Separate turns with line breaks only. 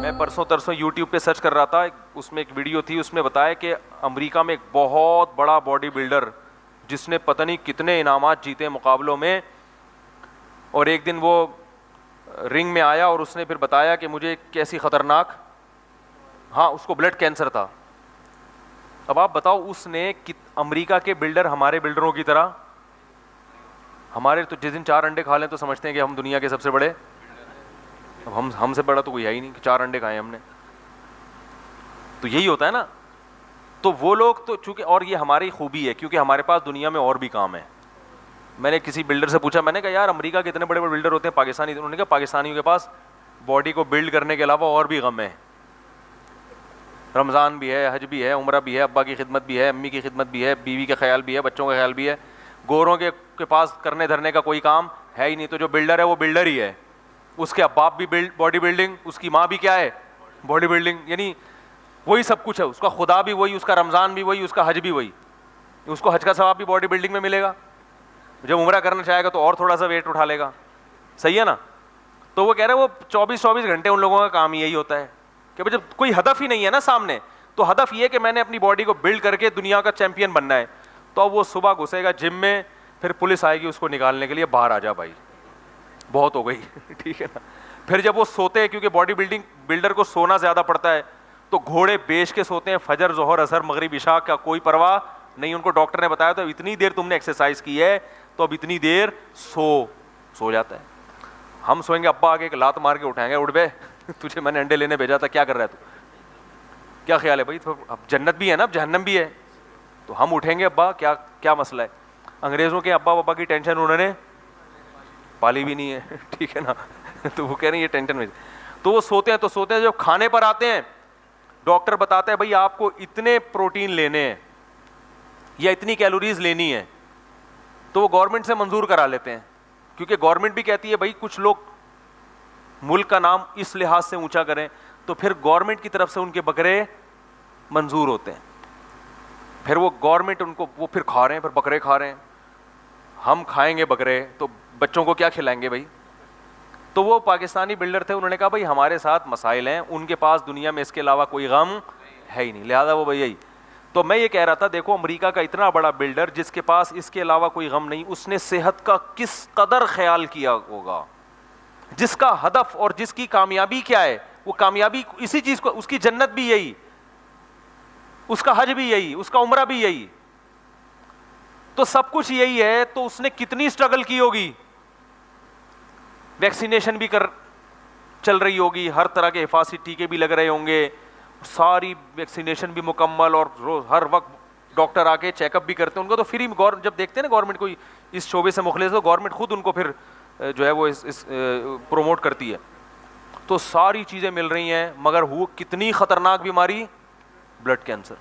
میں پرسوں ترسوں یوٹیوب پہ سرچ کر رہا تھا, اس میں ایک ویڈیو تھی, اس میں بتایا کہ امریکہ میں ایک بہت بڑا باڈی بلڈر جس نے پتہ نہیں کتنے انعامات جیتے مقابلوں میں, اور ایک دن وہ رنگ میں آیا اور اس نے پھر بتایا کہ مجھے کیسی خطرناک, ہاں اس کو بلڈ کینسر تھا. اب آپ بتاؤ اس نے امریکہ کے بلڈر ہمارے بلڈروں کی طرح, ہمارے تو جس دن 4 انڈے کھا لیں تو سمجھتے ہیں کہ ہم دنیا کے سب سے بڑے, اب ہم سے بڑا تو کوئی ہے ہی نہیں کہ 4 انڈے کھائے ہم نے, تو یہی ہوتا ہے نا. تو وہ لوگ تو چونکہ, اور یہ ہماری خوبی ہے کیونکہ ہمارے پاس دنیا میں اور بھی کام ہے. میں نے کسی بلڈر سے پوچھا, میں نے کہا یار امریکہ کے اتنے بڑے بڑے بلڈر ہوتے ہیں پاکستانی, انہوں نے کہا پاکستانیوں کے پاس باڈی کو بلڈ کرنے کے علاوہ اور بھی غم ہے, رمضان بھی ہے, حج بھی ہے, عمرہ بھی ہے, ابا کی خدمت بھی ہے, امی کی خدمت بھی ہے, بیوی کا خیال بھی ہے, بچوں کا خیال بھی ہے. گوروں کے پاس کرنے دھرنے کا کوئی کام ہے ہی نہیں. تو جو بلڈر ہے وہ بلڈر ہی ہے, اس کے باپ بھی باڈی بلڈنگ, اس کی ماں بھی کیا ہے باڈی بلڈنگ, یعنی وہی سب کچھ ہے. اس کا خدا بھی وہی, اس کا رمضان بھی وہی, اس کا حج بھی وہی. اس کو حج کا ثواب بھی باڈی بلڈنگ میں ملے گا, جب عمرہ کرنا چاہے گا تو اور تھوڑا سا ویٹ اٹھا لے گا, صحیح ہے نا. تو وہ کہہ رہے ہیں وہ 24 گھنٹے ان لوگوں کا کام یہی ہوتا ہے کہ جب کوئی ہدف ہی نہیں ہے نا سامنے, تو ہدف یہ کہ میں نے اپنی باڈی کو بلڈ کر کے دنیا کا چیمپئن بننا ہے. تو اب وہ صبح گھسے گا جم میں, پھر پولیس آئے گی اس کو نکالنے کے لیے, باہر آ جا بھائی بہت ہو گئی, ٹھیک ہے نا. پھر جب وہ سوتے ہیں, کیونکہ باڈی بلڈر کو سونا زیادہ پڑتا ہے, تو گھوڑے بیچ کے سوتے ہیں, فجر ظہر عصر مغرب عشاء کا کوئی پرواہ نہیں. ان کو ڈاکٹر نے بتایا تو اتنی دیر تم نے ایکسرسائز کی ہے تو اب اتنی دیر سو جاتا ہے. ہم سوئیں گے, ابا آگے ایک لات مار کے اٹھائیں گے, اٹھ بے تجھے میں نے انڈے لینے بھیجا تھا, کیا کر رہا ہے تو, کیا خیال ہے بھائی, اب جنت بھی ہے نا, اب جہنم بھی ہے. تو ہم اٹھیں گے, ابا کیا مسئلہ ہے. انگریزوں کے ابا بابا کی ٹینشن انہوں نے پالی بھی نہیں ہے, ٹھیک ہے نا. تو وہ کہہ رہے ہیں یہ ٹینشن میں, تو وہ سوتے ہیں. تو سوتے ہیں, جب کھانے پر آتے ہیں ڈاکٹر بتاتا ہے بھائی آپ کو اتنے پروٹین لینے ہیں یا اتنی کیلوریز لینی ہے, تو وہ گورنمنٹ سے منظور کرا لیتے ہیں, کیونکہ گورنمنٹ بھی کہتی ہے بھائی کچھ لوگ ملک کا نام اس لحاظ سے اونچا کریں, تو پھر گورنمنٹ کی طرف سے ان کے بکرے منظور ہوتے ہیں. پھر وہ گورنمنٹ ان کو وہ پھر کھا رہے ہیں, پھر بکرے کھا رہے ہیں. ہم کھائیں گے بکرے تو بچوں کو کیا کھلائیں گے بھائی. تو وہ پاکستانی بلڈر تھے, انہوں نے کہا بھائی ہمارے ساتھ مسائل ہیں, ان کے پاس دنیا میں اس کے علاوہ کوئی غم ہے ہی نہیں, لہٰذا وہ بھائی یہی. تو میں یہ کہہ رہا تھا, دیکھو امریکہ کا اتنا بڑا بلڈر جس کے پاس اس کے علاوہ کوئی غم نہیں, اس نے صحت کا کس قدر خیال کیا ہوگا, جس کا ہدف اور جس کی کامیابی کیا ہے, وہ کامیابی اسی چیز کو, اس کی جنت بھی یہی, اس کا حج بھی یہی, اس کا عمرہ بھی یہی, تو سب کچھ یہی ہے. تو اس نے کتنی اسٹرگل کی ہوگی, ویکسینیشن بھی چل رہی ہوگی, ہر طرح کے حفاظتی ٹیکے بھی لگ رہے ہوں گے, ساری ویکسینیشن بھی مکمل, اور ہر وقت ڈاکٹر آ کے چیک اپ بھی کرتے ہیں ان کو. تو فری جب دیکھتے ہیں نا گورنمنٹ کوئی اس شعبے سے مخلص, تو گورنمنٹ خود ان کو پھر جو ہے وہ پروموٹ کرتی ہے. تو ساری چیزیں مل رہی ہیں, مگر وہ کتنی خطرناک بیماری, بلڈ کینسر.